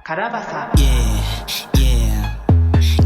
Karabasa. Yeah,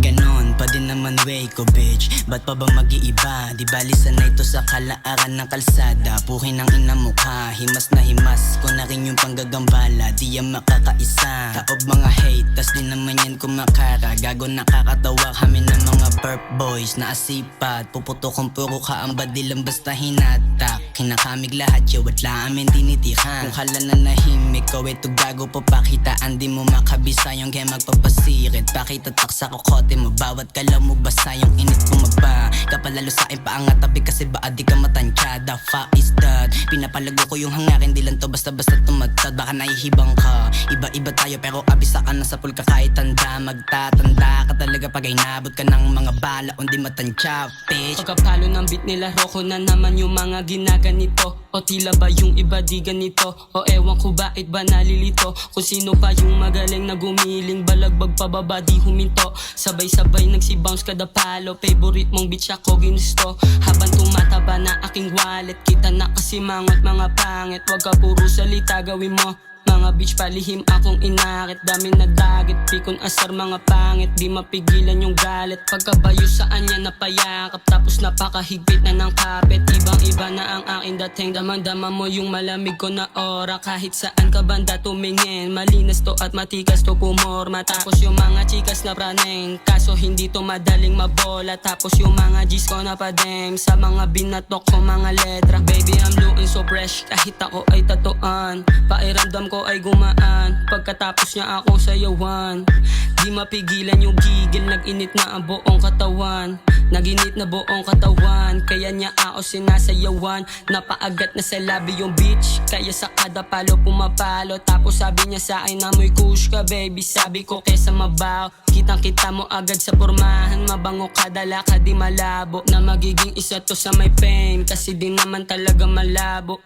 ganon pa din naman way ko, bitch. Ba't pa ba mag-iiba? Di bali sanay to sa kalaaran ng kalsada. Puhin ang ina mukha, himas na himas ko na rin yung panggagambala. Di yan makakaisa, taob mga hate, tas di naman yan kumakara. Gago nakakatawa kami ng mga perp boys na asipat. Puputo kong puro ka ang badilang basta hinatak. Kinakamig lahat, yawat lang amin tinitihan. Kung kala na nahimik ko, ito gago papakitaan. Di mo makabisa yung kaya magpapasirit. Pakitatak sa kokote mo, bawat kalaw mo basa yung init bumaba. Kapalalo sa akin paangat tabi kasi baka di ka matansya. The fuck is that? Pinapalago ko yung hangarin, di lang to basta-basta tumatad. Baka nahihibang ka, iba-iba tayo pero abisa ka na sa pool ka kahit tanda. Magtatanda ka talaga pag ay nabot ka ng mga bala o di matansya, bitch. Pagkapalo ng beat nila, roko na naman yung mga ginaganito. O tila ba yung iba di ganito? O ewan ko bakit ba nalilito? Kung sino pa yung magaling na gumiling, balagbag pababa di huminto. Sabay-sabay nagsibounce kada palo, favorite mong bitch ako ginusto. Habang tumataba na aking wallet, kita na kasi mangot mga pangit. Wag ka puro salita, gawin mo mga bitch palihim akong inakit. Dami na dagit, pikon asar mga pangit. Di mapigilan yung galit pagkabayo saan niya napayakap. Tapos napakahigpit na ng kapit. Ibang iba na ang aking dating. Damang-dama mo yung malamig ko na aura. Kahit saan ka banda tumingin, malinas to at matikas to pumorma. Tapos yung mga chikas na praneng, kaso hindi to madaling mabola. Tapos yung mga G's ko na padem, sa mga binatok ko mga letra. Baby I'm looking so fresh, kahit ako ay tatuan. Pairamdam ko ay gumaan, pagkatapos niya akong sayawan. Di mapigilan yung gigil, nag-init na ang buong katawan. Naginit na buong katawan, kaya niya ako sinasayawan. Napaagat na sa labi yung bitch, kaya sa kada palo pumapalo. Tapos sabi niya sa akin na mo'y kush ka baby. Sabi ko kesa mabaw, kitang kita mo agad sa pormahan. Mabango ka, dala ka di malabo, na magiging isa to sa may fame, kasi di naman talaga malabo.